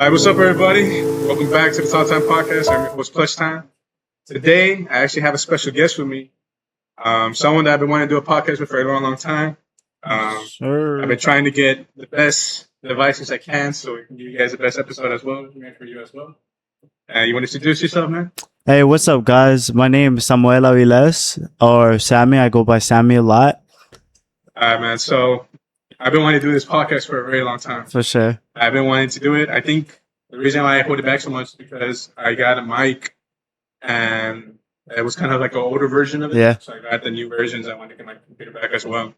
Hi, what's up, everybody? Welcome back to the Talk Time Podcast. I'm your host, Plush Time. Today, I actually have a special guest with me. Someone that I've been wanting to do a podcast with for a long, long time. I've been trying to get the best devices I can, so we can give you guys the best episode as well, for you as well. You want to introduce yourself, man? Hey, what's up, guys? My name is Samuel Aviles, or Sammy. I go by Sammy a lot. All right, man. So, I've been wanting to do this podcast for a very long time. For sure. I've been wanting to do it. I think the reason why I hold it back so much is because I got a mic and it was kind of like an older version of it. Yeah. So I got the new versions. I want to get my computer back as well.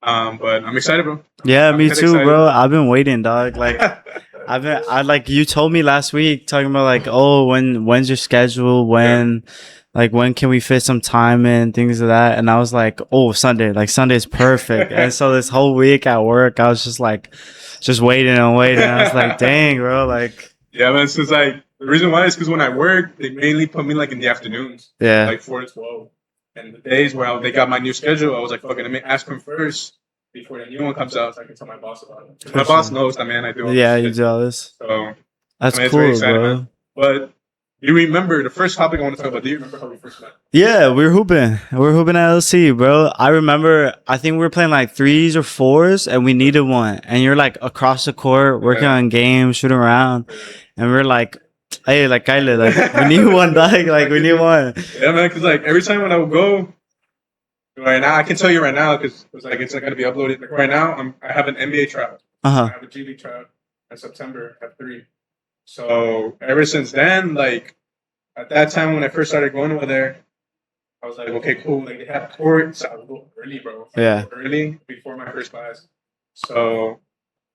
But I'm excited, bro. Yeah, me too, excited. bro. I've been waiting, dog. Like, you told me last week talking about like, oh, when's your schedule? When can we fit some time in, things of that? And I was like, oh, Sunday. Like, Sunday's perfect. And so this whole week at work, I was just like, just waiting and waiting. I was like, dang, bro. Like, yeah, man. So it's like, the reason why is because when I work, they mainly put me like in the afternoons. Yeah. Like 4 to 12. And the days where they got my new schedule, I was like, fucking, let me ask them first before the new one comes out so I can tell my boss about it. 'Cause my boss knows that, man, I do all yeah, this you shit. do all this. So, That's I mean, it's very cool, exciting, bro. man. But you remember the first topic I want to talk about? Do you remember how we first met? Yeah, we're hooping. We're hooping at LC, bro. I remember, I think we were playing like 3s or 4s and we needed one. And you're like across the court, working on games, shooting around. And we're like, hey, like, Kyle, like, we need one, dog. Like, we need one. Yeah, man, because like every time when I would go, right now, I can tell you right now because it's like it's not going to be uploaded. Like right now, I have an NBA trial. I have a G League trial in September at 3. So ever since then, like at that time when I first started going over there, I was like, okay, cool. Like they have courts. I would go early, bro. Yeah. Early before my first class. So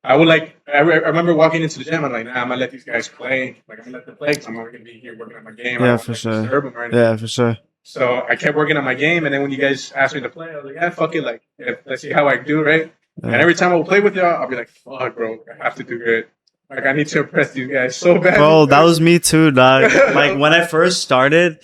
I would like. I remember walking into the gym. I'm like, nah, I'm gonna let these guys play. Like I'm gonna let them play because I'm not gonna be here working on my game. I Yeah, don't for wanna, sure. disturb them or anything. Yeah, for sure. So I kept working on my game, and then when you guys asked me to play, I was like, yeah, fuck it. Like, let's see how I do, right? Yeah. And every time I would play with y'all, I'll be like, fuck, bro, I have to do good. Like, I need to impress these guys so bad. Bro, that was me too, dog. Like, when I first started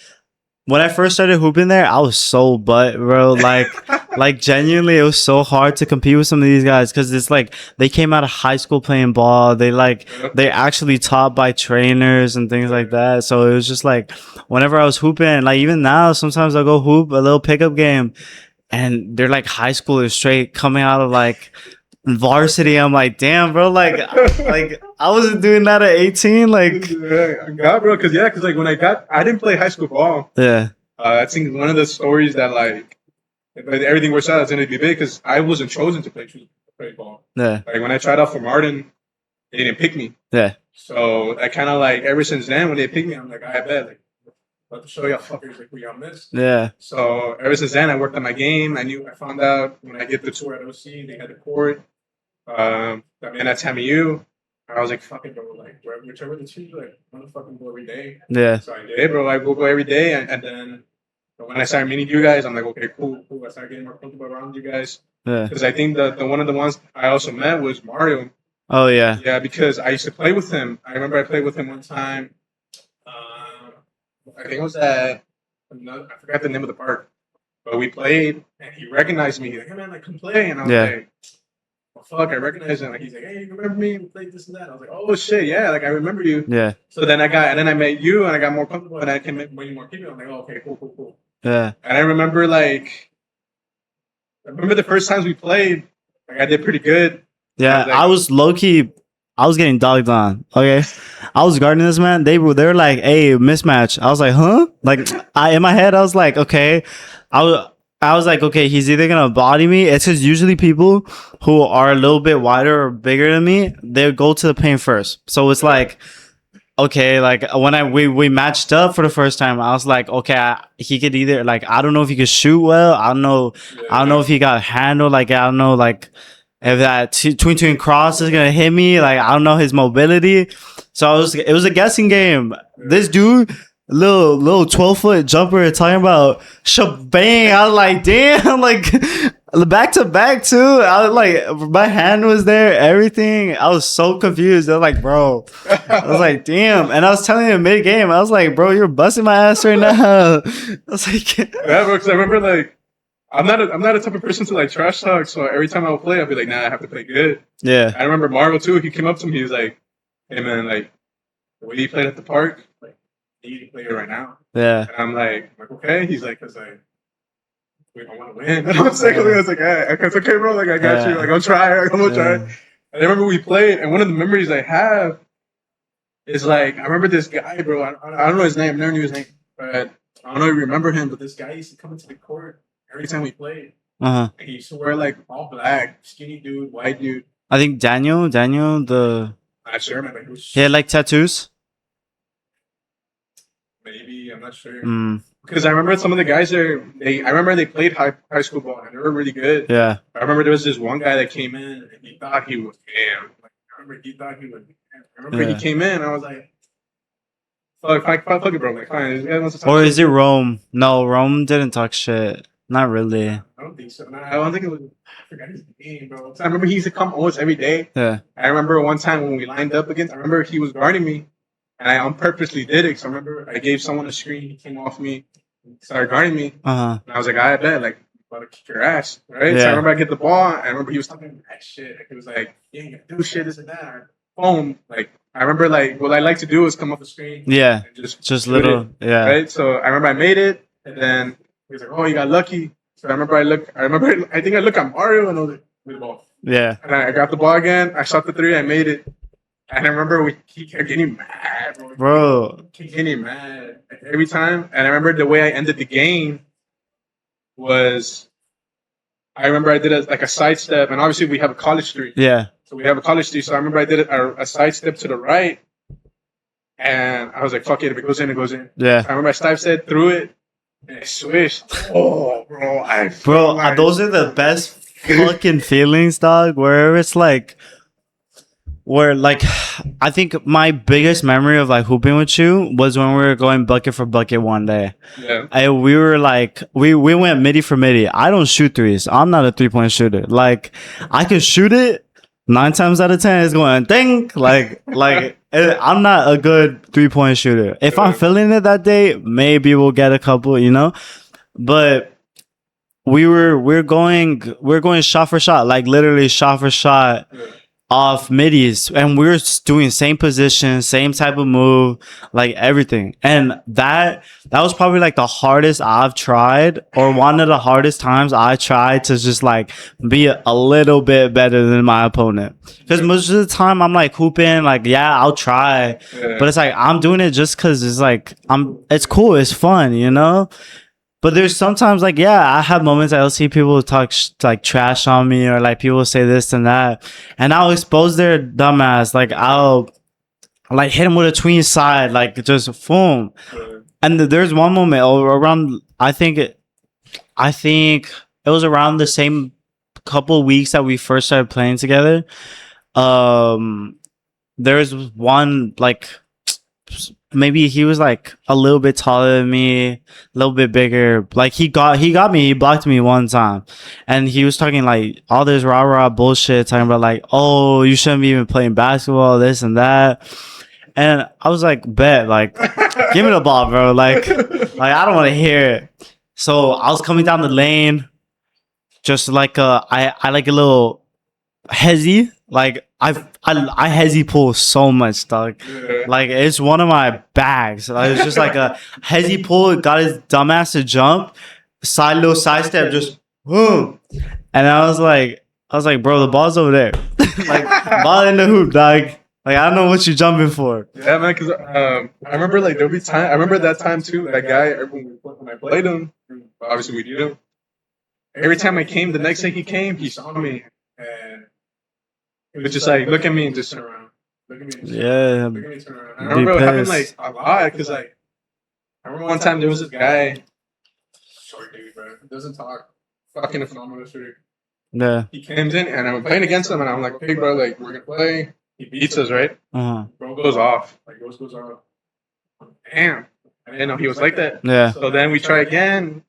hooping there, I was so butt, bro. Like genuinely, it was so hard to compete with some of these guys because it's like they came out of high school playing ball. They actually taught by trainers and things like that. So it was just like whenever I was hooping, like even now, sometimes I'll go hoop a little pickup game, and they're like high schoolers straight coming out of like varsity. I'm like, damn, bro. Like I wasn't doing that at 18. Like, God, bro, because like when I didn't play high school ball. yeah. I think one of the stories that like if everything works out, it's gonna be big because I wasn't chosen to play ball. Yeah. Like when I tried out for Martin, they didn't pick me. Yeah. So I kind of like ever since then when they picked me, I'm like, I bet like about to show y'all fuckers like who y'all missed. Yeah. So ever since then, I worked on my game. I found out when I get the tour at OC, they had the court. I mean, that's TAMU. I was like, fucking bro, like whichever the two, like I'm gonna fucking go every day. Yeah. So I did, bro. I go every day, and then when I started meeting you guys, I'm like, okay, cool. I started getting more comfortable around you guys. Yeah. Because I think the one of the ones I also met was Mario. Oh yeah. Yeah, because I used to play with him. I remember I played with him one time. I think it was at I forgot the name of the park, but we played and he recognized me. He's like, hey man, like come play, and I was like, well, fuck, I recognize him. Like he's like, hey, you remember me? We played this and that. I was like, oh shit, yeah, like I remember you. Yeah. So then I met you and I got more comfortable and I can make way more people. I'm like, oh, okay, cool. Yeah. And I remember the first times we played, like I did pretty good. Yeah, I was low key. I was getting dogged on. Okay, I was guarding this man. They were like, "Hey, mismatch." I was like, "Huh?" Like, in my head, I was like, "Okay." I was like, "Okay, he's either gonna body me." It's because usually people who are a little bit wider or bigger than me, they go to the paint first. So it's like, okay, like when we matched up for the first time, I was like, okay, he could either like I don't know if he could shoot well. I don't know if he got handled. Like I don't know like. If that twin cross is gonna hit me, like I don't know his mobility, so it was a guessing game. This dude, little 12-foot jumper, talking about shebang. I was like, damn, like back to back too. I was like, my hand was there, everything. I was so confused. I was like, bro, I was like, damn, and I was telling him mid game, I was like, bro, you're busting my ass right now. I was like, yeah, bro, because I remember like. I'm not a type of person to like trash talk, so every time I would play, I'd be like, nah, I have to play good. Yeah. I remember Marvel too. He came up to me. He was like, hey man, like the way you played at the park, like you need to play it right now. Yeah. And I'm like, okay. He's like, cause like we don't want to win. And I was like, hey, it's okay, bro. Like I got you. Like I'll try. I'm gonna try. And I remember we played, and one of the memories I have is like I remember this guy, bro. I don't know his name. I never knew his name, but I don't know if you remember him. But this guy used to come into the court every time we played. And he used to wear like all black, skinny dude, white dude. I think Daniel, the. Not sure, man. Like, he had like tattoos. Maybe I'm not sure. Because I remember some of the guys there. I remember they played high school ball and they were really good. Yeah. I remember there was this one guy that came in and he thought he was damn. Like I remember he thought he was. I remember he came in and I was like, fuck it, bro. Like fine. This guy wants to talk or is it Rome? No, Rome didn't talk shit. Not really. I don't think so. No, I don't think it was. I forgot his name, bro. I remember he used to come almost every day. Yeah. I remember one time when we lined up against. I remember he was guarding me. And I unpurposely did it because I remember I gave someone a screen. He came off me, started guarding me. And I was like, I bet, like, I'm about to kick your ass, right? Yeah. So I remember I get the ball. I remember he was talking that shit. He was like, you ain't gonna do shit, this and that. Boom. Like, I remember, like, what I like to do is come off the screen. Yeah. And just little. It, yeah. Right? So I remember I made it. And then he was like, oh, you got lucky. So I remember I think I look at Mario and I was like, with the ball. Yeah. And I got the ball again. I shot the three. I made it. And I remember he kept getting mad, bro. He kept getting mad every time. And I remember the way I ended the game was, I remember I did a sidestep. And obviously we have a college street. Yeah. So we have a college street. So I remember I did a sidestep to the right. And I was like, fuck it. If it goes in, it goes in. Yeah. So I remember I sidestepped through it. And I swished. Oh, bro. Those are the best fucking feelings, dog. Where it's like... Where like I think my biggest memory of like hooping with you was when we were going bucket for bucket one day. Yeah. We were like we went midi for midi. I don't shoot threes. I'm not a 3-point shooter. Like I can shoot it 9 times out of 10 it's going ding. Like I'm not a good 3-point shooter. If I'm feeling it that day, maybe we'll get a couple, you know. But we're going shot for shot, like literally shot for shot. Yeah. Off middies, and we were doing same position, same type of move, like everything. And that was probably like the hardest I've tried, or one of the hardest times I tried to just like be a little bit better than my opponent. Because most of the time I'm like hooping, like yeah, I'll try, but it's like I'm doing it just because it's like it's cool, it's fun, you know. But there's sometimes like, yeah, I have moments I'll see people talk like trash on me, or like people say this and that, and I'll expose their dumbass. Like I'll like hit them with a tween side, like just boom. And there's one moment around, I think it was around the same couple weeks that we first started playing together. There's one like, maybe he was like a little bit taller than me, a little bit bigger. Like he blocked me one time, and he was talking like all this rah bullshit, talking about like, oh, you shouldn't be even playing basketball, this and that. And I was like, bet, like, give me the ball, bro. Like I don't want to hear it. So I was coming down the lane, just like I like a little hezzy, like I hezzy pull so much, dog. Yeah. Like it's one of my bags. Like, it's just like a hezzy pull. Got his dumbass to jump, little side step, just boom. And I was like, bro, the ball's over there. Like ball in the hoop, dog. Like I don't know what you're jumping for. Yeah, man. Because I remember like there'll be time. I remember that time too. That guy, when I played him, obviously we did him. Every time I came, the next day he came, he saw me and. It was just like, look at me and just turn around. Look at me and just turn around. I remember it happened like a lot because like, I remember one time there was this guy, short dude, bro. He doesn't talk. Fucking a phenomenal shooter. Yeah. He comes in and I'm playing against him and I'm like, okay, bro, like we're gonna play. He beats us, right? Bro goes off. Like goes off. Damn. I didn't know he was like that. Yeah. So then we try again.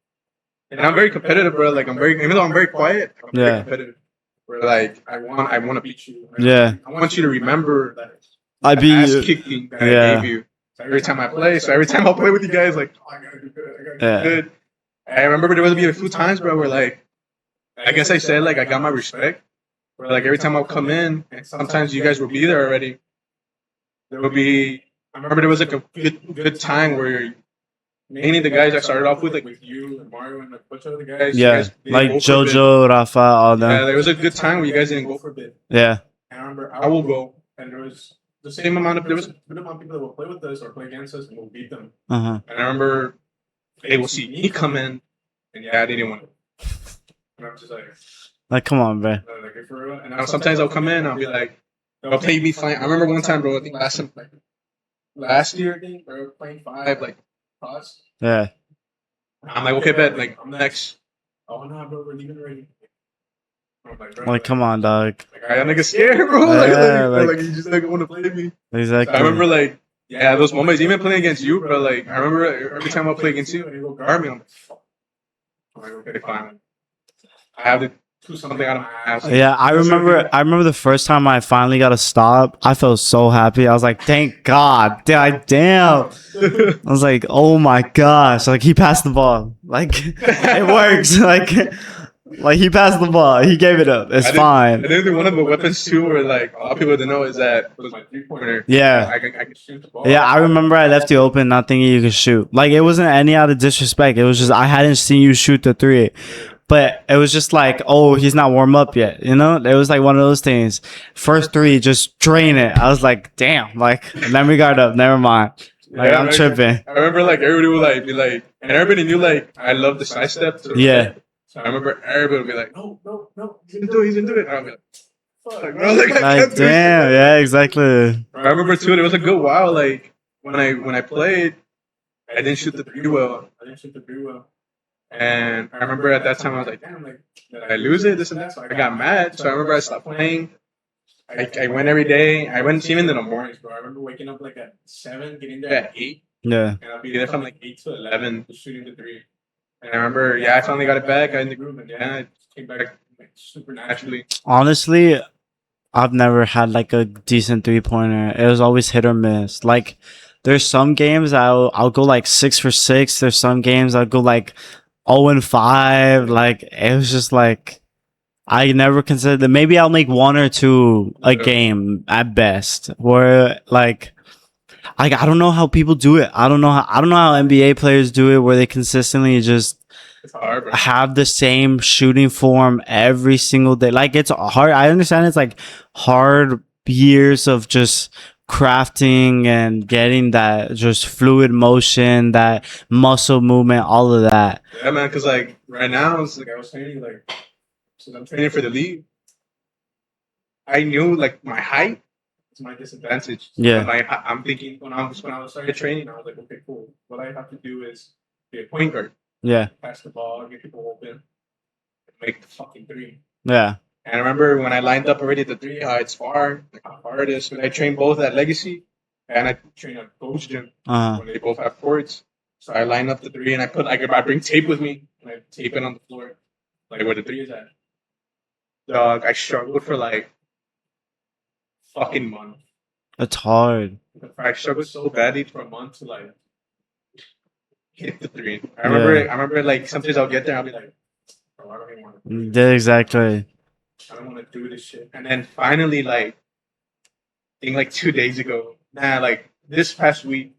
And I'm very competitive, bro. Like even though I'm very quiet, I'm very competitive. Where like I want to beat you. Yeah. I want you to remember that I beat ass kicking that I gave you. So every time I play, I'll play with you guys, like oh, I gotta do good. I remember there would be a few times, bro, where like I guess I said like I got my respect. Where like every time I'll come in, and sometimes you guys will be there already. there would be. I remember there was like a good time where mainly the guys I started off with, like with you and Mario and a bunch of other guys. Yeah, you guys like Jojo, Rafa, all them. Yeah, there was a good time where you guys didn't go for a bit. Yeah. I remember I will go, and there was the same amount of people that will play with us or play against us, and we'll beat them. Uh-huh. And I remember they will see me come in, and yeah, they didn't want it. And I'm just like, come on, bro. Like, for real. And sometimes I'll come in, I'll be like, they'll play me fine. I remember one time, bro. I think last year, they were playing 5 like toss. Yeah. I'm like, okay, bet. Like, I'm next. Oh no, bro, we're leaving already. Like, come on, dog. Like, I nigga scared, bro. Yeah, like you just like want to play me. Exactly. So I remember like, yeah, those moments, even playing against you, bro. Like, I remember every time I play against you and you go guard me, I'm like, fuck. I'm like, okay, fine. I have to do something out of my ass. Yeah, I remember the first time I finally got a stop. I felt so happy. I was like, thank God. Damn. I was like, oh my gosh. Like, he passed the ball. Like, it works. Like he passed the ball. He gave it up. It's fine. I think one of the weapons too, where like a lot of people didn't know, is that was my 3-pointer. Yeah. I can shoot the ball. Yeah, I remember I left you open, not thinking you could shoot. Like, it wasn't any out of disrespect. It was just I hadn't seen you shoot the 3. But it was just like, oh, he's not warm up yet. You know, it was like one of those things. First 3, just drain it. I was like, damn. Like, let me guard up. Never mind. Like, I'm tripping. I remember like everybody would like be like, and everybody knew like I love the side step. Yeah. So I remember everybody would be like, no, he's gonna do it. And I'll be like, fuck, bro. Like damn, yeah, exactly. I remember too, it was a good while. Like when I played, I didn't shoot the 3 well. And I remember at that time I was like, damn, like did I lose it? This and that. So I got mad. So I remember I stopped playing. I went every day. I went even in the mornings, bro. I remember waking up like at 7, getting there at 8. Yeah. And I'll be there from like 8 to 11, shooting the 3. And I remember, yeah, I finally got it back. I in the groove, and yeah, it came back like super naturally. Honestly, I've never had like a decent 3-pointer. It was always hit or miss. Like, there's some games I'll go like 6 for 6. There's some games I'll go like 0-5. Like, it was just like, I never considered that. Maybe I'll make 1 or 2 a game at best. Where like I don't know how people do it. I don't know how NBA players do it, where they consistently just have the same shooting form every single day. Like, it's hard. I understand it's like hard years of just crafting and getting that just fluid motion, that muscle movement, all of that. Yeah, man. Because like right now, it's like I was saying, like, since I'm training for the league, I knew like my height is my disadvantage. Yeah. I'm thinking when I started training, I was like, okay, cool. What I have to do is be a point guard. Yeah. Pass the ball, get people open, make the fucking 3. Yeah. And I remember when I lined up already the 3, how it's far, like how hard it is. Because I train both at Legacy and I train at Coach Gym. When they both have courts. So I line up the 3 and I bring tape with me and I tape it on the floor, like where the 3 is at. Dog, I struggled for like fucking month. It's hard. I struggled so badly for a month to like hit the 3. I remember like sometimes I'll get there and I'll be like, bro, I don't even want to. Yeah, exactly. I don't want to do this shit. And then finally, like, I think like 2 days ago, like this past week,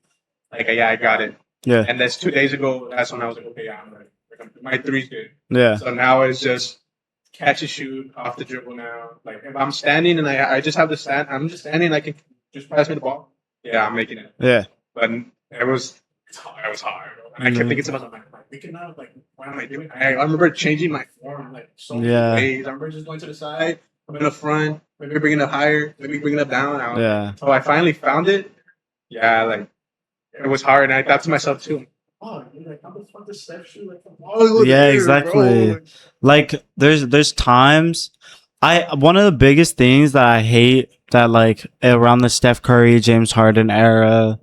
like, yeah, I got it. Yeah. And that's 2 days ago. That's when I was like, okay, yeah, I'm ready. My 3's good. Yeah. So now it's just catch and shoot off the dribble now. Like, if I'm standing and I just have to stand, I'm just standing, I can just pass me the ball. Yeah, I'm making it. Yeah. But it was hard. And I kept thinking to myself, am I thinking now? Like, what am I doing? I remember changing my form, like, so many ways. I remember just going to the side, coming up front, maybe bringing it up higher, maybe bringing it up down. Yeah. So I finally found it. Yeah, like, it was hard. And I thought to myself, too, oh, you're like, how the fuck does Steph shoot like that? Yeah, exactly. Like, there's times one of the biggest things that I hate that, like, around the Steph Curry, James Harden era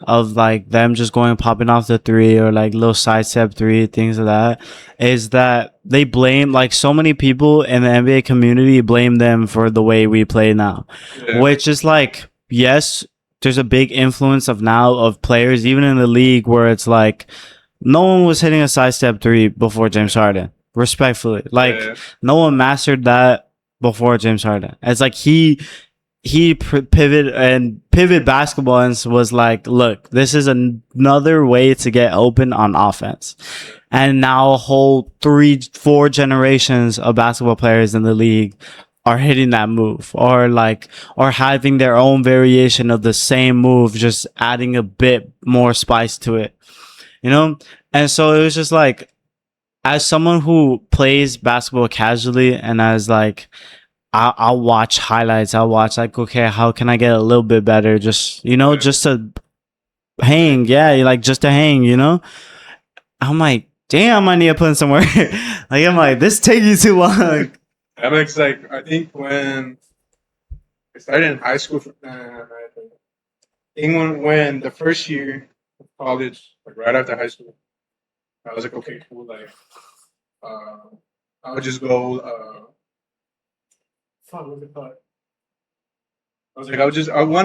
of like them just going popping off the 3 or like little sidestep 3, things of that, is that they blame, like, so many people in the NBA community blame them for the way we play now. Yeah. Which is like, yes, there's a big influence of players even in the league where it's like no one was hitting a sidestep 3 before James Harden. Respectfully, like, no one mastered that before James Harden. It's like he he pivot basketball and was like, look, this is another way to get open on offense. And now a whole 3-4 generations of basketball players in the league are hitting that move, or having their own variation of the same move, just adding a bit more spice to it, you know? And so it was just like, as someone who plays basketball casually, and as like, I'll watch highlights. I'll watch like, okay, how can I get a little bit better? Just, just to hang. Yeah. Like just to hang, I'm like, damn, I need to put in some work. Like, I'm like, this taking you too long. I mean, it's like, I think when I started in high school, I think when the first year of college, like right after high school, I was like, okay, cool. Like, I would just go, fuck, what's it called? I was like, I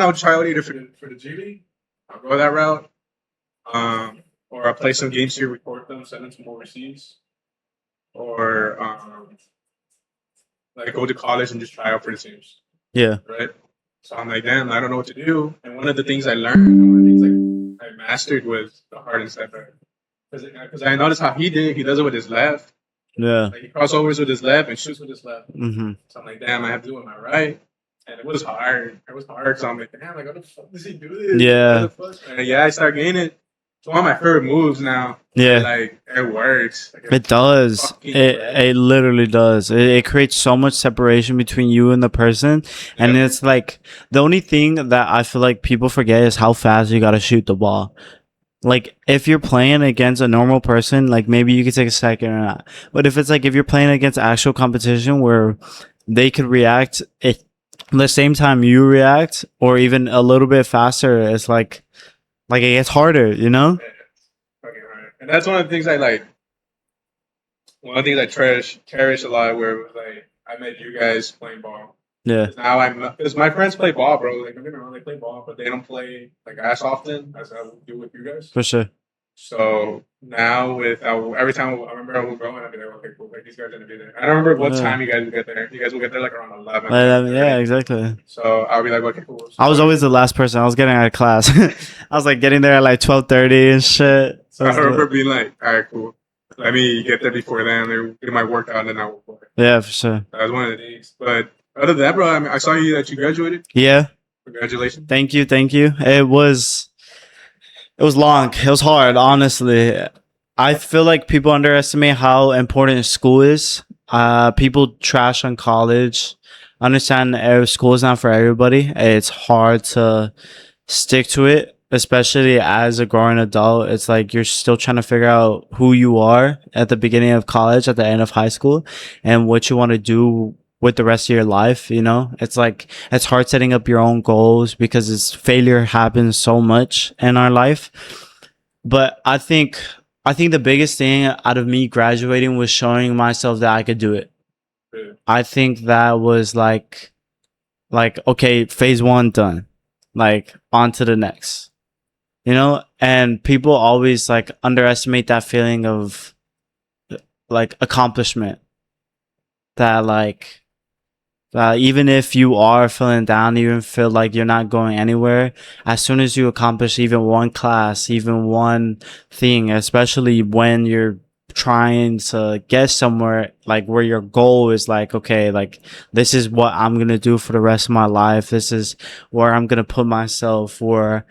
would try out either for the G League. I'll go that route. Or I'll play some games here, record them, send them to overseas. Or, like go to college and just try out for the teams. Yeah. Right? So I'm like, damn, I don't know what to do. And one of the things I learned, and one of the things I mastered was the hard and step back. Because I noticed how he does it with his left. Yeah. Like he crossovers with his left and shoots with his left. Mm-hmm. So I'm like, damn, I have to do it with my right. And it was hard. So I'm like, damn, like, how the fuck does he do this? Yeah. And I started getting it. It's one of my favorite moves now. Yeah. Like, it works. Like, it does. It literally does. It creates so much separation between you and the person. And it's like, the only thing that I feel like people forget is how fast you gotta shoot the ball. Like, if you're playing against a normal person, like, maybe you could take a second or not. But if you're playing against actual competition where they could react at the same time you react, or even a little bit faster, it's like it gets harder, Yeah, fucking hard. And that's one of the things I like. One of the things I cherish a lot, where it was like, I met you guys playing ball. Yeah. Now because my friends play ball, bro. Like, don't get me wrong, they play ball, but they don't play like as often as I would do with you guys. For sure. So now every time I remember I would go and I'd be like, okay, cool, like these guys are gonna be there. I don't remember what time you guys would get there. You guys would get there like around 11. Yeah, exactly. So I'll be like, okay, cool. So I was always the last person. I was getting out of class. I was like getting there at like 12:30 and shit. So I remember being like, all right, cool. Let me get there before then. Do my workout and then I will play. Yeah, for sure. That was one of the things. But other than that, bro, I mean, I saw that you graduated. Yeah. Congratulations. Thank you. It was long. It was hard, honestly. I feel like people underestimate how important school is. People trash on college. I understand school is not for everybody. It's hard to stick to it, especially as a growing adult. It's like you're still trying to figure out who you are at the beginning of college, at the end of high school, and what you want to do with the rest of your life. It's like, it's hard setting up your own goals because failure happens so much in our life. But I think the biggest thing out of me graduating was showing myself that I could do it. Yeah. I think that was like, okay, phase 1 done, like on to the next, and people always like underestimate that feeling of like accomplishment, that like, even if you are feeling down, even feel like you're not going anywhere, as soon as you accomplish even one class, even one thing, especially when you're trying to get somewhere, like where your goal is like, okay, like this is what I'm going to do for the rest of my life. This is where I'm going to put myself, where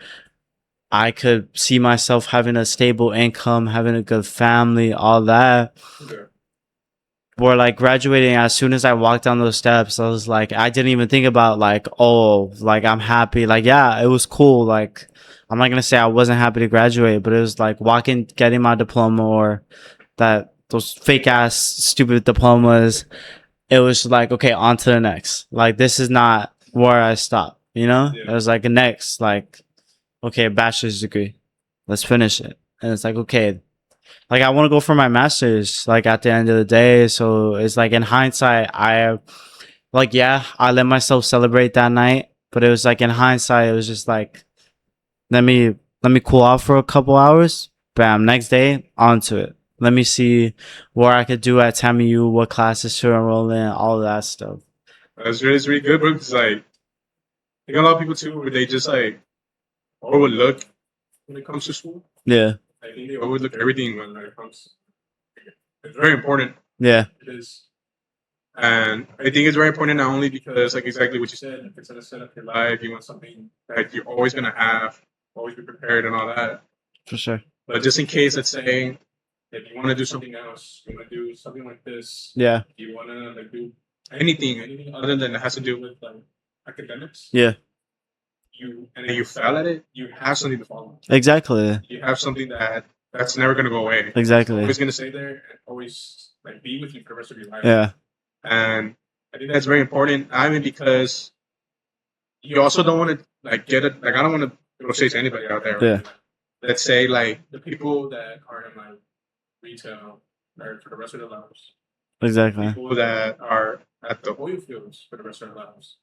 I could see myself having a stable income, having a good family, all that. Yeah. Where like graduating, as soon as I walked down those steps, I was like, I didn't even think about like, oh, like I'm happy. Like, yeah, it was cool. Like, I'm not going to say I wasn't happy to graduate, but it was like getting my diploma, or those fake ass stupid diplomas. It was like, okay, on to the next. Like, this is not where I stop, Yeah. It was like a next, like, okay, bachelor's degree. Let's finish it. And it's like, okay, like I want to go for my master's, like at the end of the day. So it's like, in hindsight, I let myself celebrate that night, but it was like, in hindsight, it was just like, let me cool off for a couple hours. Bam, next day, onto it. Let me see what I could do at TAMU, what classes to enroll in, all of that stuff. It's really good, bro. It's like, I got a lot of people too where they just like overlook when it comes to school. Yeah. I think they overlook everything when it comes. It's very important. Yeah. It is. And I think it's very important not only because, like exactly what you said, if it's gonna set up your life, you want something that you're always gonna have, always be prepared and all that. For sure. But just in case, let's say, if you want to do something else, you want to do something like this. Yeah. You want to like do anything other than it has to do with like academics. Yeah. And then you fail at it, you have something to follow. Exactly. You have something that's never gonna go away. Exactly. It's always gonna stay there and always like be with you for the rest of your life. Yeah. And I think that's very important. I mean, because you also don't want to like get it. Like I don't want to say to anybody out there. Yeah. Let's say like the people that are in like retail are for the rest of their lives. Exactly. People that are at the oil fields for the rest of their lives,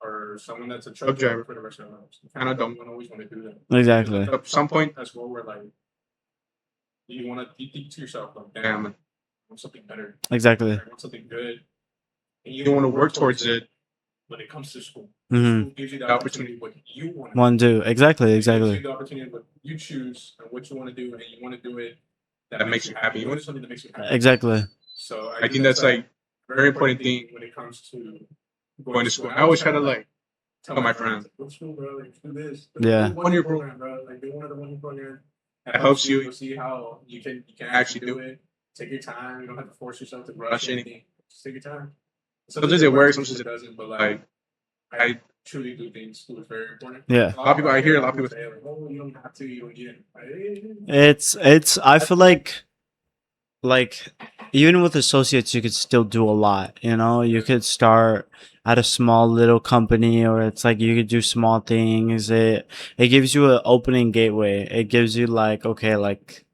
or someone that's a truck driver for the rest of their lives. You kind of don't always want to do that. Exactly. At some point as well, where like you think to yourself like, damn, I want something better. Exactly. I want something good, and you don't want to work towards it. When it comes to school, Mm-hmm. School gives you the opportunity what you want to do. Exactly. It Exactly. gives you the opportunity what you choose and what you want to do, and you want to do it that makes you happy. You want to do something that makes you happy. Exactly. So I think that's like a very important thing when it comes to going to school. I always try to like tell my friends, go to school, bro. Like, do this. Yeah. 1 year program, bro. Like do one of the 1 year program. That helps you. You'll see how you can actually do it. Take your time. You don't have to force yourself to rush anything. Just take your time. Sometimes it works, sometimes it doesn't. But like, I truly do think school is very important. Yeah. A lot of people I hear a lot of people say, like, "Oh, you don't have to. You don't get it." It's. I feel like even with associates, you could still do a lot. You know, you could start at a small little company, or it's like you could do small things. It gives you an opening gateway. It gives you like, okay, like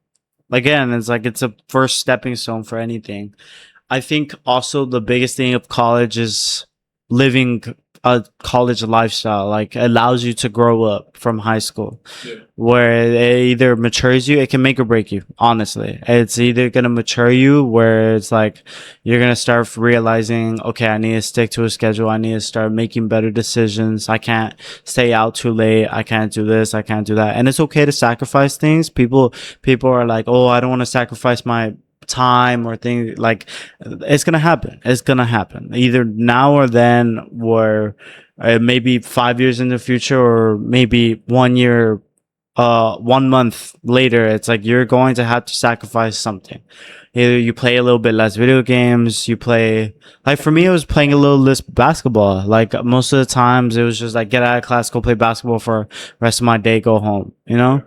again, it's like it's a first stepping stone for anything. I think also the biggest thing of college is living a college lifestyle. Like allows you to grow up from high school, where it either matures you, it can make or break you. Honestly, it's either gonna mature you, where it's like you're gonna start realizing, okay, I need to stick to a schedule. I need to start making better decisions. I can't stay out too late. I can't do this. I can't do that. And it's okay to sacrifice things. People are like, oh, I don't want to sacrifice my time or things. Like it's gonna happen either now or then, or maybe 5 years in the future, or maybe 1 year 1 month later. It's like you're going to have to sacrifice something. Either you play a little bit less video games, you play, like for me it was playing a little less basketball. Like most of the times it was just like get out of class, go play basketball for the rest of my day, go home, you know.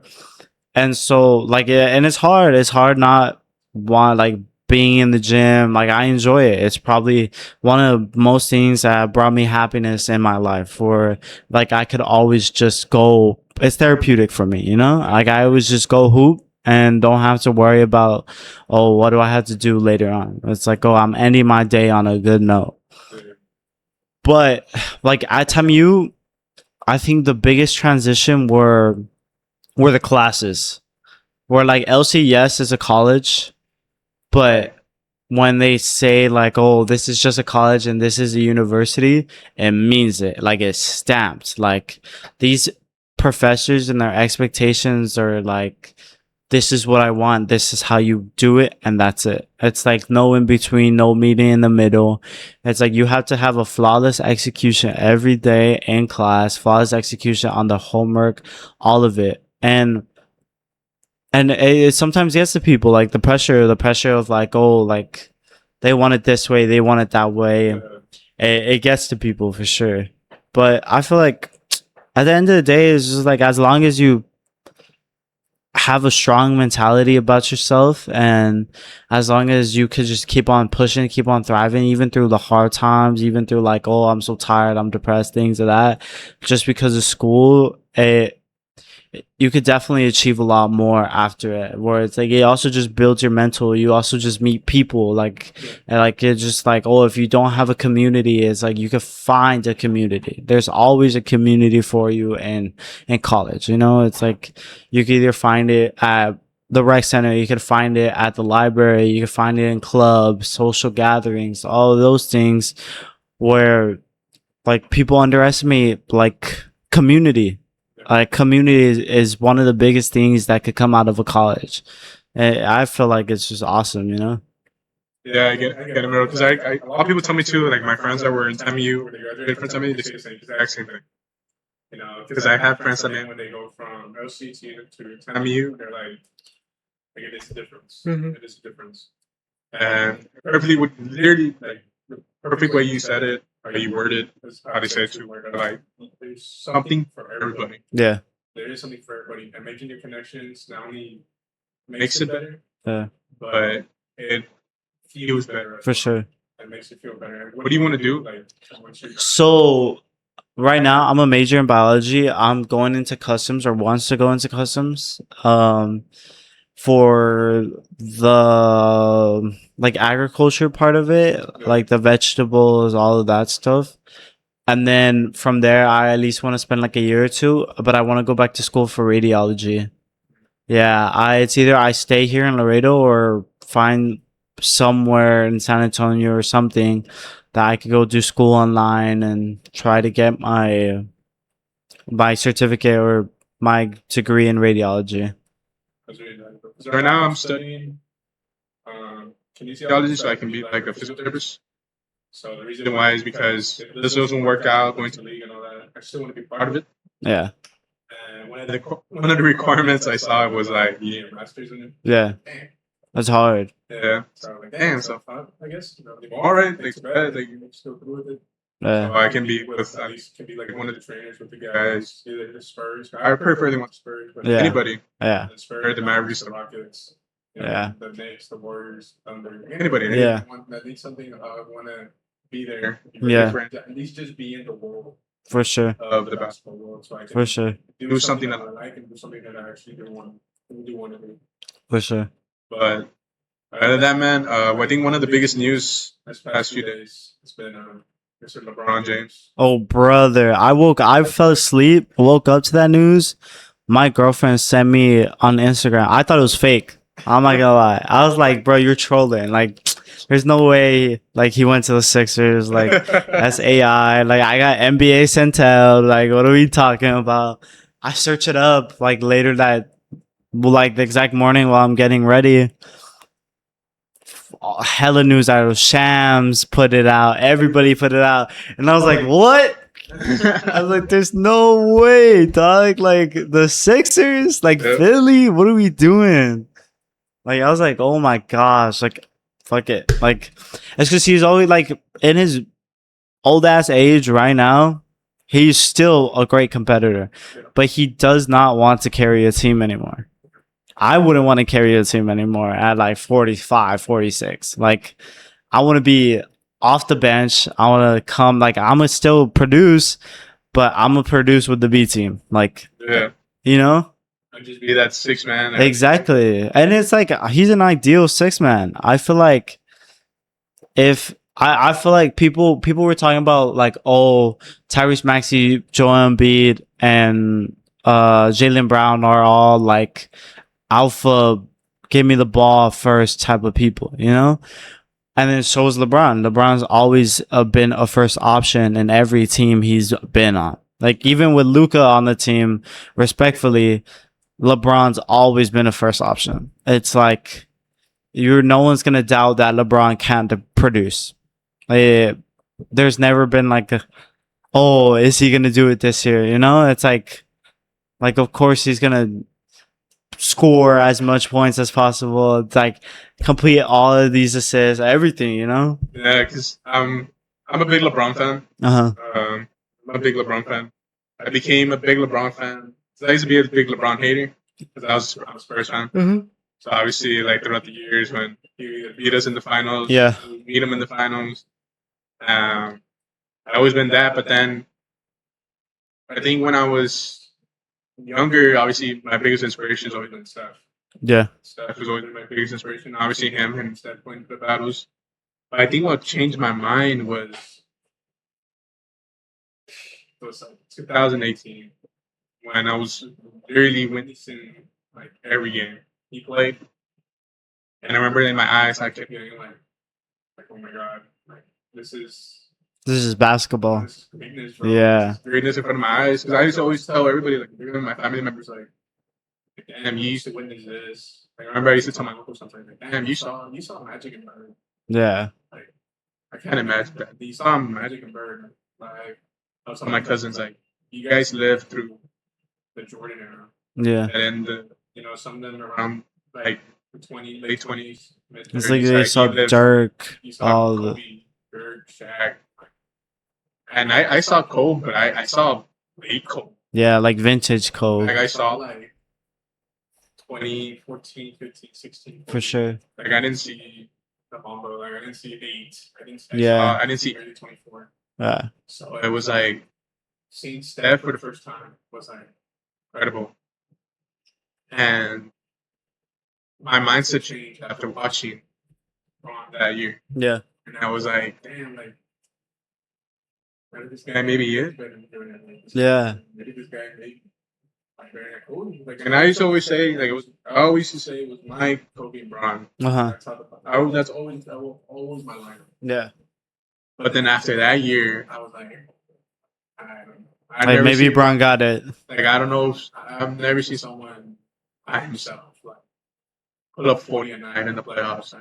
And so like and it's hard not want like being in the gym. Like I enjoy it. It's probably one of most things that brought me happiness in my life, or like I could always just go. It's therapeutic for me, you know. Like I always just go hoop and don't have to worry about, oh, what do I have to do later on. It's like, oh, I'm ending my day on a good note. But like at TMU, I think the biggest transition were the classes. Where like LCS is a college, but when they say like, oh, this is just a college and this is a university, it means it. Like it's stamped. Like these professors and their expectations are like, this is what I want. This is how you do it. And that's it. It's like no in between, no meeting in the middle. It's like you have to have a flawless execution every day in class, flawless execution on the homework, all of it. And it sometimes gets to people, like the pressure of like, oh, like they want it this way, they want it that way. It gets to people for sure. But I feel like at the end of the day, it's just like as long as you have a strong mentality about yourself, and as long as you could just keep on pushing, keep on thriving, even through the hard times, even through like, oh, I'm so tired, I'm depressed, things of that, just because of school, you could definitely achieve a lot more after it, where it's like it also just builds your mental. You also just meet people, like and like it's just like, oh, if you don't have a community, it's like you could find a community. There's always a community for you in college, you know. It's like you could either find it at the rec center, you could find it at the library, you could find it in clubs, social gatherings, all of those things, where like people underestimate like community. Like community is one of the biggest things that could come out of a college. And I feel like it's just awesome, you know. Yeah, I get it, bro. Because a lot of people tell me too, like my friends that were in TMU or they graduated from TMU, they say the same exact same thing. You know, because I have friends that when they go from LCT to TMU, they're like it is a difference. Mm-hmm. It is a difference. And perfectly, would literally like the perfect way you said it, how you worded, is how they say it too. Where like there's something for everybody. Yeah, there is something for everybody, and making your connections not only makes it better, yeah, but it feels better for sure. It makes you feel better. What do you want to do? Like, so right now I'm a major in biology. I'm going into customs or wants to go into customs. For the like agriculture part of it, like the vegetables, all of that stuff. And then from there, I at least want to spend like a year or two, but I want to go back to school for radiology. Yeah, it's either I stay here in Laredo or find somewhere in San Antonio or something that I could go do school online and try to get my certificate or my degree in radiology. So right now I'm studying kinesiology, so I can be like a physiotherapist. So the reason why is because if this doesn't work out, going to league and all that, I still want to be part of it. Yeah. And one of the requirements I saw was like you need a master's in it. Yeah. Damn. That's hard. Yeah. So I'm like, damn. So I guess all right, like bad, like you still through with it. Yeah. So I can be with at least can be like one of the trainers with the guys, either the Spurs. I prefer the Spurs, but anybody. Yeah. The Spurs, the Mavericks, the Rockets. You know, the Knicks, the Warriors, Thunder. Anybody. Yeah. That needs something. I want to be there. Yeah. At least just be in the world. For sure. Of the basketball world, so I can for sure do something that I like and do something that I actually do want to do. For sure. But other than that, man, I think one of the biggest news this past few days has been Mr. LeBron James. Oh, brother. I fell asleep, woke up to that news. My girlfriend sent me on Instagram. I thought it was fake. I'm not gonna lie. I was like, bro, you're trolling. Like, there's no way, like, he went to the Sixers. Like, that's AI. Like, I got NBA Centel. Like, what are we talking about? I search it up, like, later that, like, the exact morning while I'm getting ready. Hella news out of Shams put it out. Everybody put it out. And I was like, what? I was like, there's no way, dog. Like, the Sixers? Like, Philly? What are we doing? Like, I was like, oh my gosh. Like, fuck it. Like, it's because he's always, like, in his old ass age right now, he's still a great competitor. But he does not want to carry a team anymore. I wouldn't want to carry a team anymore at like 45, 46. Like, I want to be off the bench. I want to come, like, I'm going to still produce, but I'm going to produce with the B team. Like, you know? Just be that 6-man. Exactly. And it's like, he's an ideal 6-man. I feel like I feel like people were talking about, like, oh, Tyrese Maxey, Joel Embiid, and Jaylen Brown are all, like, alpha, give me the ball first type of people, you know? And then so is LeBron. LeBron's always been a first option in every team he's been on. Like, even with Luka on the team, respectfully, LeBron's always been a first option. It's like, no one's going to doubt that LeBron can't produce. There's never been like, oh, is he going to do it this year? You know, it's like, of course he's going to score as much points as possible. It's like complete all of these assists, everything, you know? Yeah, because I'm a big LeBron fan. I'm a big LeBron fan. I became a big LeBron fan. So I used to be a big LeBron hater because I'm a Spurs fan. Mm-hmm. So obviously, like throughout the years when he beat us in the finals, we beat him in the finals. I always been that, but then I think when I was younger, obviously my biggest inspiration has always been Steph. Yeah. Steph was always my biggest inspiration. Obviously him and Steph playing the battles. But I think what changed my mind was like 2018 when I was literally witnessing like every game he played. And I remember in my eyes I kept getting like oh my god, like this is This is basketball. This is greatness, bro. Yeah. This is greatness in front of my eyes. Because I used to always tell everybody, like, even my family members, like, damn, you used to witness this. Like, I remember I used to tell my uncle something like, damn, you saw Magic and Bird. Yeah. Like, I can't imagine that. You saw Magic and Bird. Like, I was telling my cousins, like, you guys lived through the Jordan era. Yeah. And then some of them around like late 20s, mid 30s. It's like they saw Dirk, all Kobe, Dirk, Shaq. And I saw Kobe, but I saw late Kobe. Yeah, like vintage Kobe. Like I saw like 2014, 15, 16. For sure. Like I didn't see the Mamba. Like I didn't see 8. I didn't see early 24. Yeah. So it was like seeing Steph for the first time was like incredible. And my mindset changed after watching Braun that year. Yeah. And I was like, damn, like, this guy maybe is better than Jordan. Yeah. Maybe this guy maybe better than Kobe. Like, and I used to always say, like, I always used to say it was Mike, Kobe, and Braun. That's always my lineup. Yeah. But then after that year, I was like, like maybe Braun got it. Like I don't know. I've never seen someone by himself like put up 49 in the playoffs.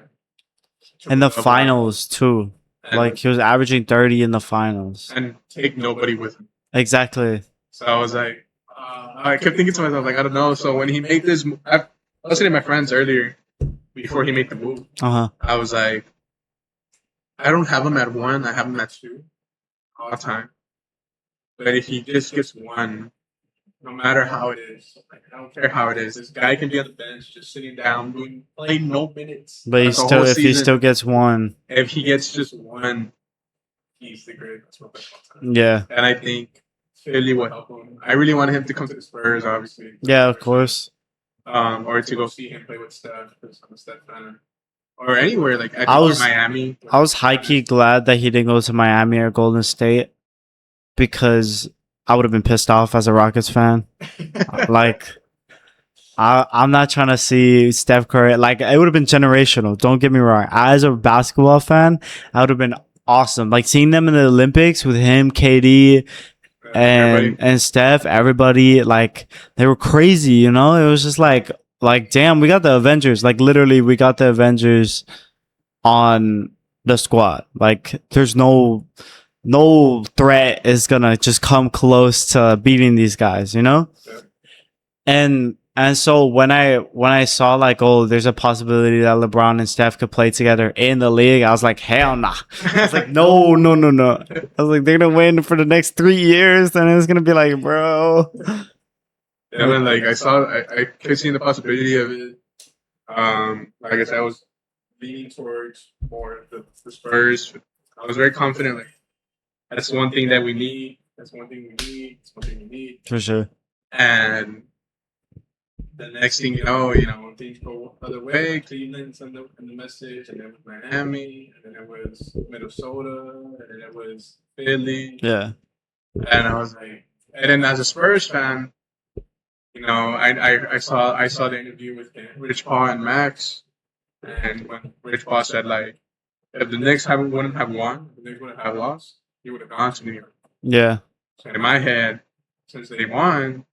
In the finals too. Like he was averaging 30 in the finals. And take nobody with him. Exactly. So I was like, I kept thinking to myself, like, I don't know. So when he made this, I was saying to my friends earlier before he made the move. I was like, I don't have him at 1. I have him at 2 all the time. But if he just gets 1, no matter how it is, like, I don't care how it is. This guy can be on the bench, just sitting down, playing no minutes. But if he still gets 1, if he gets just 1, he's the greatest. Yeah. And I think Philly will help him. I really wanted him to come to the Spurs, obviously. Yeah, of course. Or to go see him play with Steph, because I'm a Steph fan. Or anywhere, like I was Miami. I was high-key glad that he didn't go to Miami or Golden State, because I would have been pissed off as a Rockets fan. Like, I'm not trying to see Steph Curry. Like, it would have been generational. Don't get me wrong. As a basketball fan, I would have been awesome. Like, seeing them in the Olympics with him, KD, and Steph, everybody, like, they were crazy, you know? It was just like, damn, we got the Avengers. Like, literally, we got the Avengers on the squad. Like, there's no threat is gonna just come close to beating these guys, you know? Yeah. And so when I saw like, oh, there's a possibility that LeBron and Steph could play together in the league, I was like, hell nah. I was like, no. I was like, they're gonna win for the next 3 years, and it's gonna be like, bro. Yeah, man, like I kept seeing the possibility of it. Like I said, I was leaning towards more the Spurs. I was very confident, like, that's one thing that we need. That's one thing we need. It's one thing we need. For sure. And the next thing you know, when things go the other way, Cleveland sent the message, and then it was Miami, and then it was Minnesota, and then it was Philly. Yeah. And I was like, and then as a Spurs fan, I saw the interview with Rich Paul and Max, and when Rich Paul said, like, if the Knicks wouldn't have won, the Knicks wouldn't have lost, he would have gone to New York. Yeah. So in my head, since they won,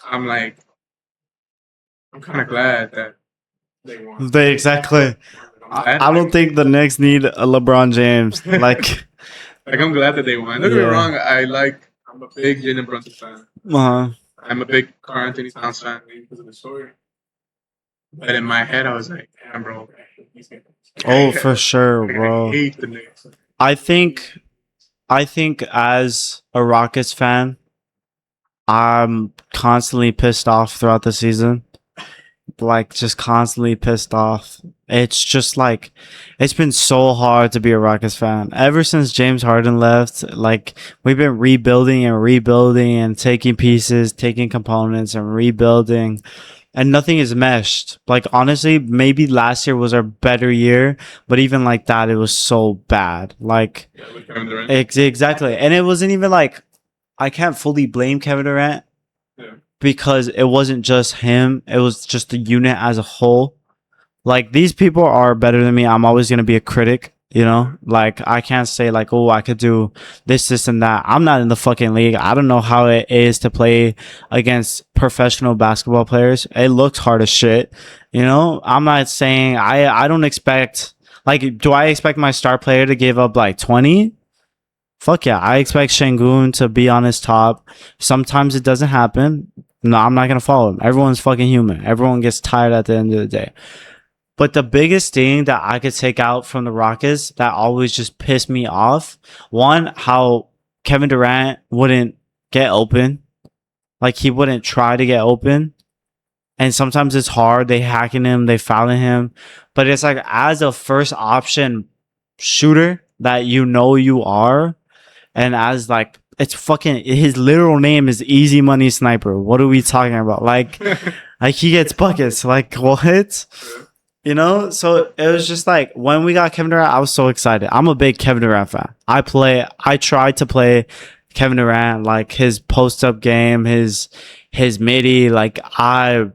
I'm like, I'm kind of glad that they won. Exactly. I don't think the Knicks need a LeBron James. Like I'm glad that they won. Don't get me wrong. I'm a big Jalen Brunson fan. I'm a big Karl Anthony Towns fan because of the story. But in my head, I was like, damn, bro. Oh, for sure, bro. I hate the Knicks. I think as a Rockets fan, I'm constantly pissed off throughout the season. Like, just constantly pissed off. It's just like, it's been so hard to be a Rockets fan. Ever since James Harden left, like, we've been rebuilding and taking pieces, taking components and rebuilding. And nothing is meshed. Like, honestly, maybe last year was our better year, but even like that, it was so bad. Like, exactly. And it wasn't even like, I can't fully blame Kevin Durant because it wasn't just him. It was just the unit as a whole. Like, these people are better than me. I'm always going to be a critic. You know, like I can't say like, oh, I could do this, and that. I'm not in the fucking league. I don't know how it is to play against professional basketball players. It looks hard as shit. You know, I'm not saying I don't expect like, do I expect my star player to give up like 20? Fuck yeah. I expect Şengün to be on his top. Sometimes it doesn't happen. No, I'm not going to follow him. Everyone's fucking human. Everyone gets tired at the end of the day. But the biggest thing that I could take out from the Rockets that always just pissed me off, one, how Kevin Durant wouldn't get open. Like he wouldn't try to get open. And sometimes it's hard. They hacking him, they fouling him. But it's like as a first option shooter that you are, and as like it's fucking his literal name is Easy Money Sniper. What are we talking about? Like he gets buckets. Like what? You know? So it was just like when we got Kevin Durant, I was so excited. I'm a big Kevin Durant fan. I tried to play Kevin Durant, like his post up game, his midi, like I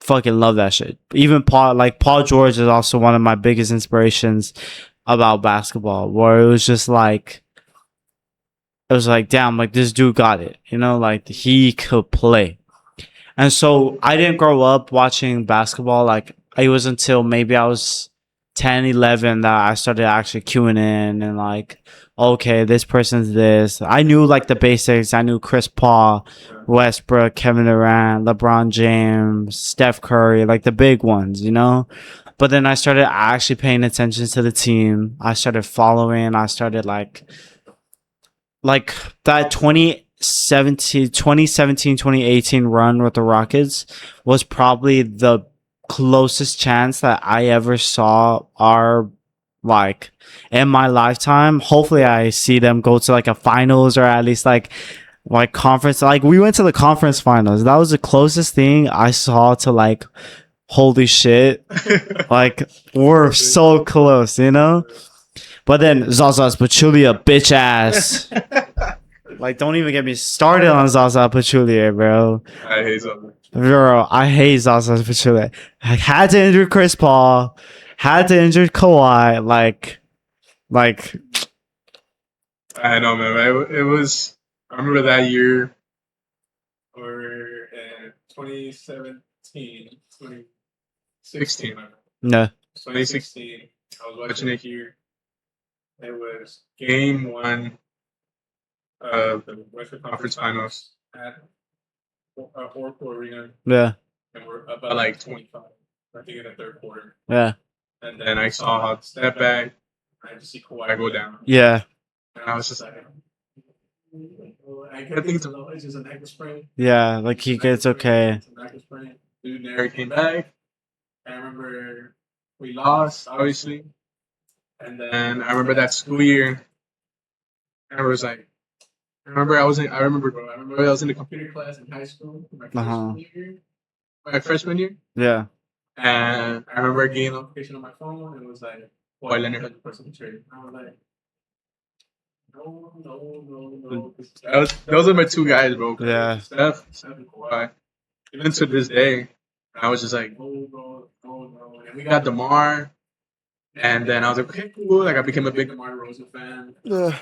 fucking love that shit. Even Paul George is also one of my biggest inspirations about basketball, where it was just like, it was like, damn, like this dude got it, you know, like he could play. And so I didn't grow up watching basketball. Like it was until maybe I was 10, 11 that I started actually queuing in and like, okay, this person's this. I knew like the basics. I knew Chris Paul, Westbrook, Kevin Durant, LeBron James, Steph Curry, like the big ones, you know? But then I started actually paying attention to the team. I started following. I started like that 2017, 2018 run with the Rockets was probably the closest chance that I ever saw our like in my lifetime. Hopefully I see them go to like a finals or at least like conference. Like we went to the conference finals. That was the closest thing I saw to like, holy shit. Like we're so close, you know? But then Zaza Pachulia, bitch ass. Like, don't even get me started on Zaza Pachulia, bro. I hate Zaza. Bro, I hate Zaza Pachulia. I had to injure Chris Paul. Had to injure Kawhi. Like. I know, man. It was. I remember that year, or 2017, 2016. No. 2016. I was watching it here. It was game 1 of the Western Conference Finals at Oracle Arena. Yeah. And we're up by like 25, I think, in the third quarter. Yeah. And then I saw how step back. I just see Kawhi go down. Yeah. And I was just like, I think it's just an ankle sprain. Yeah, like he gets okay. It's an ankle sprain. Dude never came back. I remember we lost, obviously. And then I remember that school year. I was like, I remember I was in the computer class in high school, my freshman year. Yeah. And I remember getting a notification on my phone, and it was like, Kawhi Leonard had the person trade. I was like, no. Those are my two guys, bro. Yeah. Steph and Kawhi. Even to this day, I was just like, no. And we got DeMar. And then I was like, okay, cool. Like I became a big DeMar Rosen fan.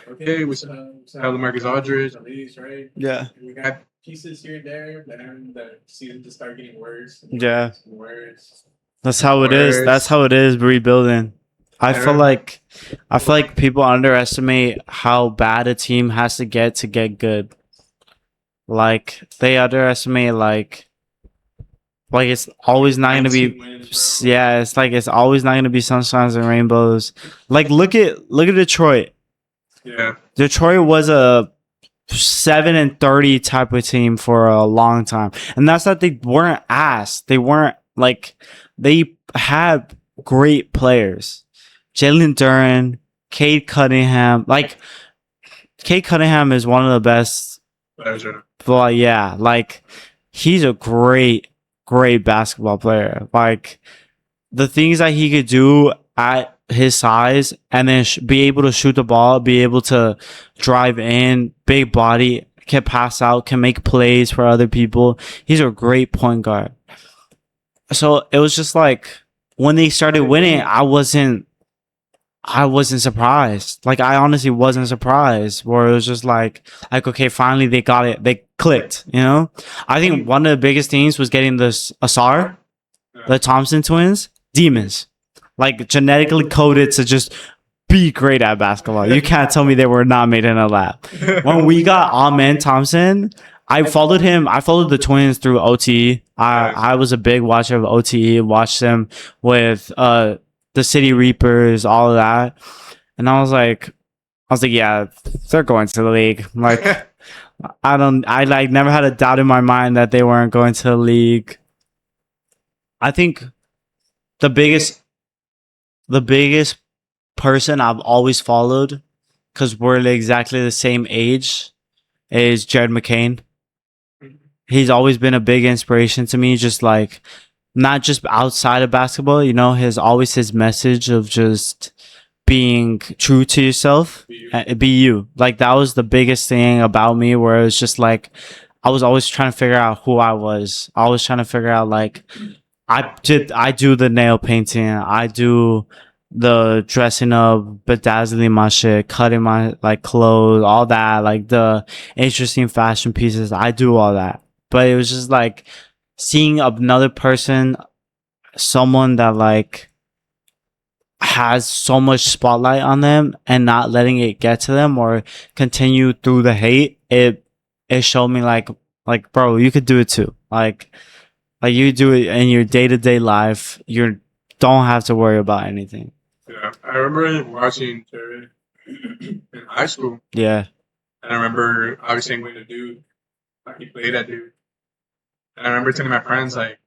Okay, we still have LaMarcus Aldridge, at least, right? Yeah. And we got pieces here and there. Then the season just started getting worse. Yeah. Worse. That's how it is. That's how it is rebuilding. I feel like people underestimate how bad a team has to get good. Like they underestimate like it's always not gonna be it's like it's always not gonna be sunshines and rainbows. Like look at Detroit. Yeah. Detroit was a 7-30 type of team for a long time. And that's that they weren't ass. They weren't like they had great players. Jalen Duren, Cade Cunningham. Like Cade Cunningham is one of the best players right now. But yeah, like he's a great basketball player. Like the things that he could do at his size and then be able to shoot the ball, be able to drive in, big body, can pass out, can make plays for other people. He's a great point guard. So it was just like when they started winning, I wasn't I wasn't surprised. Like I honestly wasn't surprised. Where it was just like okay, finally they got it. They clicked. You know, I think one of the biggest things was getting this Asar, the Thompson twins, demons, like genetically coded to just be great at basketball. You can't tell me they were not made in a lab. When we got Amen Thompson, I followed him. I followed the twins through OTE. I was a big watcher of OTE. Watched them with the City Reapers, all of that, and I was like, yeah, they're going to the league. Like, I like never had a doubt in my mind that they weren't going to the league. I think the biggest person I've always followed, because we're exactly the same age, is Jared McCain. He's always been a big inspiration to me, just like not just outside of basketball, you know, his message of just being true to yourself, be you. Like that was the biggest thing about me, where it was just like I was always trying to figure out who I was. I was trying to figure out like I do the nail painting, I do the dressing up, bedazzling my shit, cutting my like clothes, all that, like the interesting fashion pieces. I do all that. But it was just like seeing another person, someone that like has so much spotlight on them and not letting it get to them or continue through the hate. It showed me like bro, you could do it too. Like you do it in your day-to-day life. You don't have to worry about anything. Yeah, I remember watching Jared in high school. Yeah. And I remember obviously going to Duke, like he played at Duke. And I remember telling my friends, like,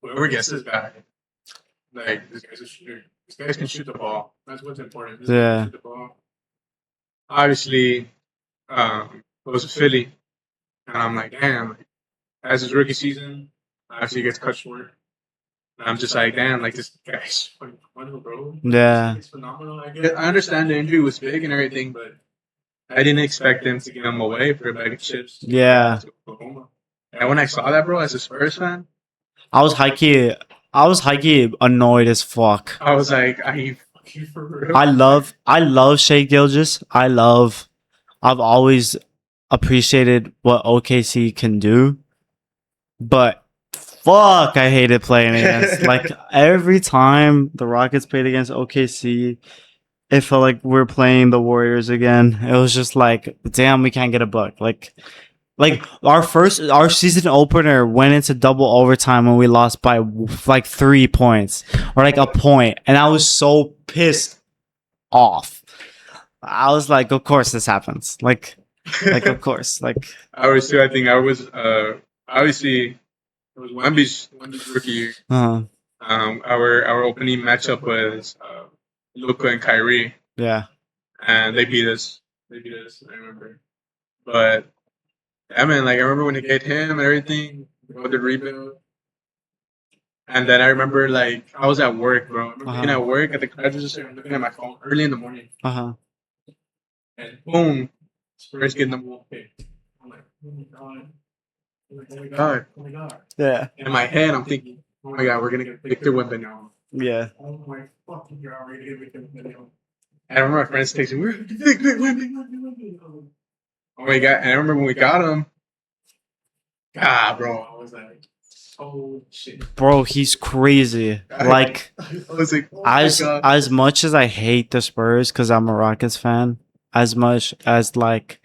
whoever gets this guy, like, this guy's a shooter. This guy can shoot the ball. That's what's important. This guy can shoot the ball. Obviously, it was Philly. And I'm like, damn, like, as his rookie season, obviously he gets cut short. And I'm just like, damn, like, this guy's phenomenal, bro. Yeah. It's phenomenal. I understand the injury was big and everything, but I didn't expect them to give him away for a bag of chips. Yeah. And when I saw that, bro, as a Spurs fan, I was highkey annoyed as fuck. I was like, are you fucking for real? I love Shea Gilgeous. I've always appreciated what OKC can do, but fuck, I hated playing against. Like every time the Rockets played against OKC, it felt like we're playing the Warriors again. It was just like, damn, we can't get a buck. Like our season opener went into double overtime and we lost by like 3 points or like a point, and I was so pissed off. I was like, of course this happens. Like of course. Like I was too. I think I was obviously it was Wemby's rookie year. Our opening matchup was Luka and Kyrie. Yeah. And they beat us. I remember. But yeah, man, like I remember when they get him and everything, the rebuild. And then I remember like I was at work, bro. I remember being at work at the cash register and looking at my phone early in the morning. And boom, Spurs getting them all picked. I'm like, oh my god. Oh my god. Yeah. In my head, I'm thinking, oh my god, we're gonna get Victor Wembanyama. Yeah. Oh my fucking god, we're gonna get Victor Wembanyama. And I remember my friends texting, we're gonna get Victor Wembanyama. Oh my god! And I remember when we got him. God, bro, I was like, oh shit, bro, he's crazy. Like, I was like, oh as much as I hate the Spurs because I'm a Rockets fan, as much as like,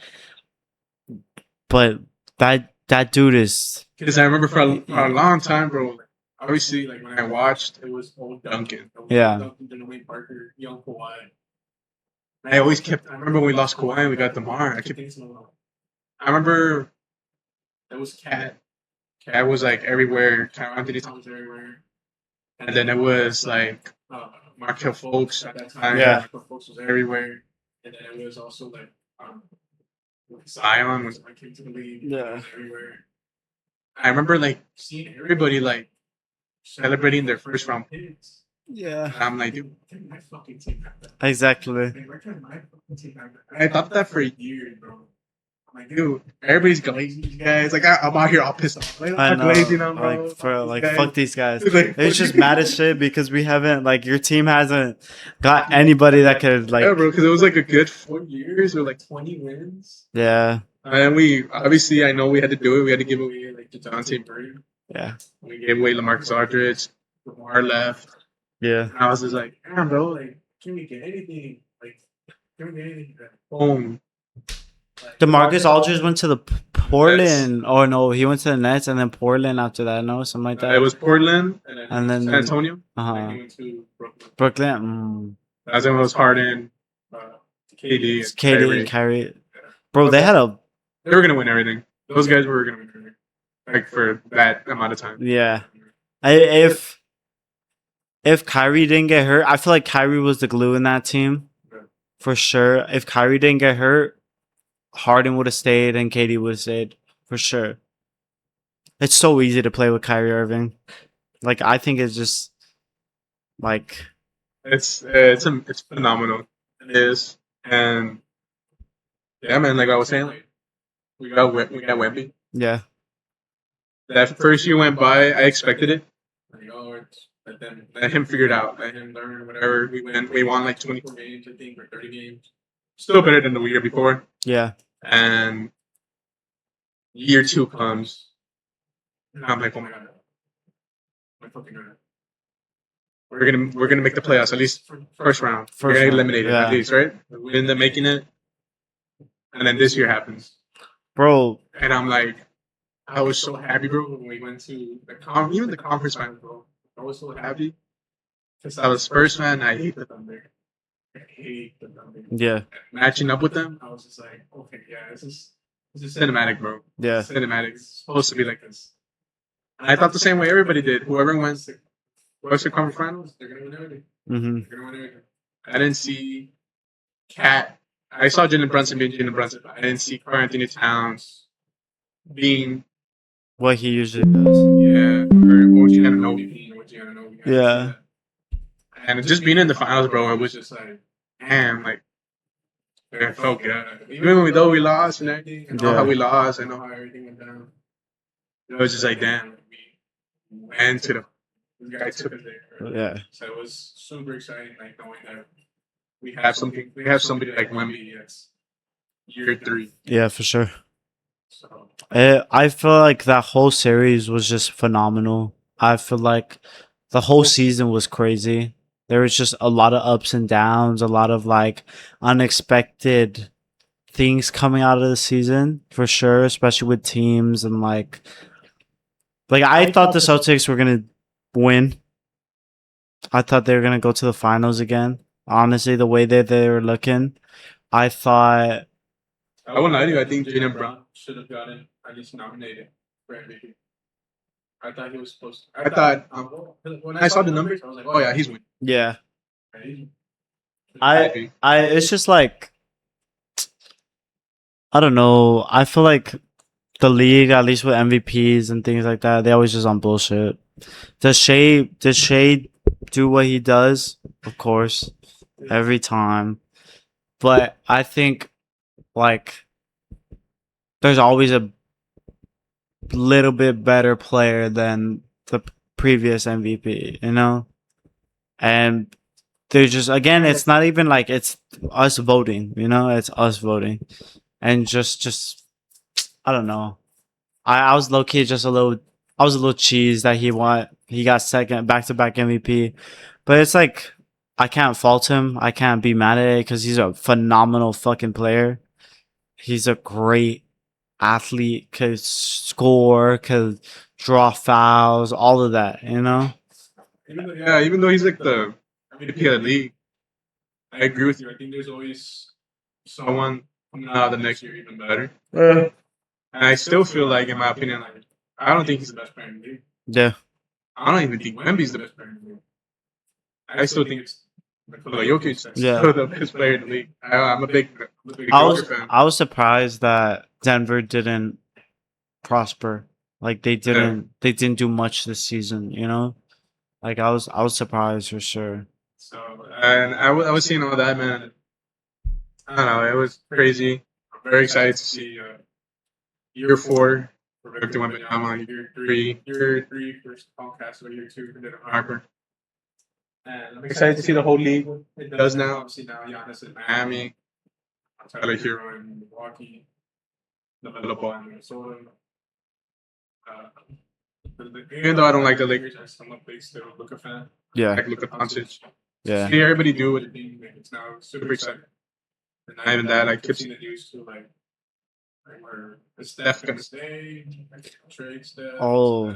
but that dude is. Because I remember for a long time, bro. Obviously, like when I watched, it was old Duncan. Yeah. Duncan, Wayne Parker, young Kawhi. I always kept. I remember when we lost Kawhi and we got DeMar. I remember it was Cat. Cat was like everywhere. Anthony Thomas was everywhere. And then it was like Markel Fultz at that time. Yeah. Markel Fultz was everywhere. And then it was also like Zion was came to the league. Yeah. Everywhere. I remember like seeing everybody like celebrating their first round picks. Yeah. And I'm like, dude, my fucking team. Exactly. I thought that for years, bro. I'm like, dude, everybody's glazing these guys. Like, I'm out here all pissed off. Like, I I'm know, glazing them, bro. like for These like guys. fuck these guys. Like, It's just mad as shit because we haven't like your team hasn't got anybody that could like yeah, bro, because it was like a good 4 years with like 20 wins. yeah. And we obviously, I know we had to do it. We had to give away like Dejounte Murray. Yeah. We gave away LaMarcus Aldridge. Lamar left. Yeah. And I was just like, damn, bro, like, can we get anything? Like, can we get anything? Boom. DeMarcus Aldridge went to the Portland. Oh no, he went to the Nets and then Portland after that. No, something like that. It was Portland and then San Antonio. Uh-huh. He went to Brooklyn. Brooklyn. That's when it was Harden, KD, It's KD and Kyrie. Bro, they were gonna win everything. Those guys were gonna win everything. Like for that amount of time. Yeah. If Kyrie didn't get hurt, I feel like Kyrie was the glue in that team. For sure. If Kyrie didn't get hurt, Harden would have stayed and KD would have stayed. For sure. It's so easy to play with Kyrie Irving. Like, I think it's just like it's phenomenal. It is. And yeah, man, like I was saying, like we got Wemby. Yeah. That first year went by, I expected it. But then let him figure it out. Let him learn whatever. We won like 24 games, I think, or 30 games. Still better than the year before. Yeah. And year 2 comes. And I'm like, oh my god. My fucking god. We're gonna make the playoffs, at least first round. We're gonna get eliminated at least, right? We end up making it. And then this year happens. Bro. And I'm like, I was so happy, bro, when we went to even the conference final, bro. I was so happy. Because I was Spurs fan, I hate the Thunder. I hate the Thunder. Yeah. Matching up with them, I was just like, okay, yeah, this is cinematic, bro. Yeah. Cinematic. It's supposed to be like this. And I thought the same way everybody did. Whoever went to Western Conference Finals, they're gonna win everything. Mm-hmm. They're gonna win everything. I didn't see Cat. I saw Jalen Brunson being Jalen Brunson, but I didn't see Karl Anthony Towns being what he usually does. Yeah. Or OG Anunoby being OG Anunoby. Yeah. And just being in the finals, bro, it was just like, damn, like, it felt good. Even though we lost and everything, I know how we lost, I know how everything went down. It was just like, damn, we went to the guy took it there. Yeah. So it was super exciting, like knowing that we have somebody like Wemby that's year 3. Yeah, for sure. So I feel like that whole series was just phenomenal. I feel like the whole season was crazy. There was just a lot of ups and downs, a lot of like unexpected things coming out of the season for sure, especially with teams and like I thought the Celtics were gonna win. I thought they were gonna go to the finals again. Honestly, the way that they were looking, I thought. I won't lie to you. I think Jaylen Brown should have gotten at least nominated for MVP. I thought he was supposed to. I thought when I saw the numbers, I was like, oh yeah, he's winning. Yeah. It's just like I don't know. I feel like the league, at least with MVPs and things like that, they always just on bullshit. Does Shea do what he does? Of course, every time. But I think like there's always a little bit better player than the previous MVP, you know? And there's just again, it's not even like it's us voting, you know, it's us voting. And just I don't know. I was low key just a little cheesed that he got second back-to-back MVP. But it's like I can't fault him. I can't be mad at it because he's a phenomenal fucking player. He's a great athlete, could score, could draw fouls, all of that, you know? Even though he's like the MVP of the league, I agree with you. I think there's always someone coming out the next year even better. And I still feel like, in my opinion, like I don't think he's the best player in the league. Yeah. I don't even think Wemby's the best player in the league. I still think it's Jokic that's Yeah. still the best player in the league. I'm a big Joker fan. I was surprised that Denver didn't prosper. Like they didn't do much this season, you know? Like I was surprised for sure. So and I was seeing all that, man. I don't know, it was crazy. I'm very excited to see year 4 for Victor Wembanyama, year 3 for Paul Castro, year 2 for Dylan Harper. And I'm excited to see the whole league. It does now. Obviously now Giannis in Miami, Tyler Hero in Milwaukee, LaMelo Ball in Minnesota. Even though I don't like the Lakers, I'm a big still Luka fan. Yeah. Like Luka Doncic. Yeah. See everybody do what it being. It's now super exciting. And not even that, I keep seeing the news too, like where is Steph gonna stay? Like, trade Steph. Oh.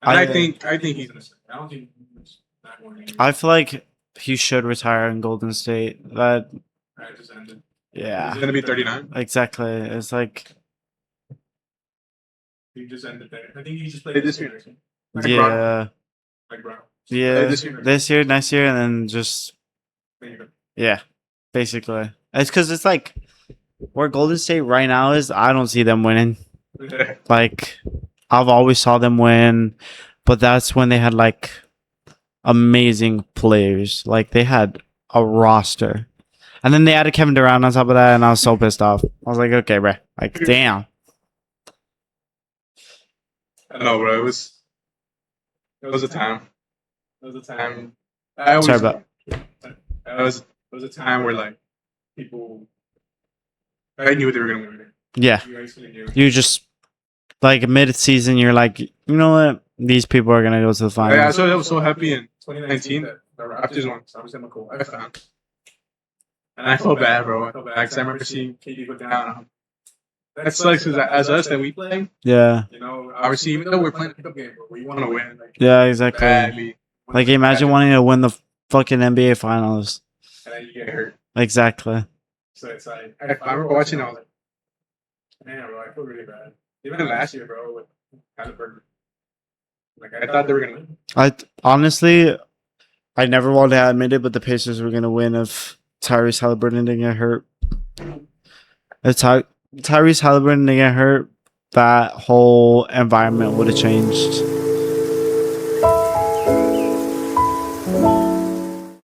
And I think he's gonna stay. I don't think he's not going to. I feel like he should retire in Golden State. That. Right, just ended. Yeah. He's gonna be 39. Exactly. It's like. He just ended there. I think he just played this year. Like Yeah. Brown. Like Brown. Yeah. This year, next year, and then just. Yeah. Basically, it's because it's like where Golden State right now is. I don't see them winning. Like, I've always saw them win, but that's when they had like amazing players. Like they had a roster, and then they added Kevin Durant on top of that, and I was so pissed off. I was like, okay, bro, like damn. I know, bro. It was a time. It was a time. Sorry about. It was a time where like people, I knew they were gonna win. Yeah, you just like mid-season, you're like, you know what? These people are gonna go to the finals. Yeah, so I was so happy in 2019 that the Raptors won. So I was in cool. I found, and I felt bad, bro. I felt bad because I remember seeing KD go down. That sucks because as us that we play, yeah. You know, obviously even though we're playing a pickup game, but we want to win. Like, yeah, exactly. Badly. Like imagine wanting to win the fucking NBA finals. And then you get hurt. Exactly. So it's like I remember watching. I was like, man, bro, I feel really bad. Even last year, bro, with Halliburton. Like I thought they were gonna win. Honestly, I never wanted to admit it, but the Pacers were gonna win if Tyrese Halliburton didn't get hurt. If Tyrese Halliburton didn't get hurt, that whole environment would have changed.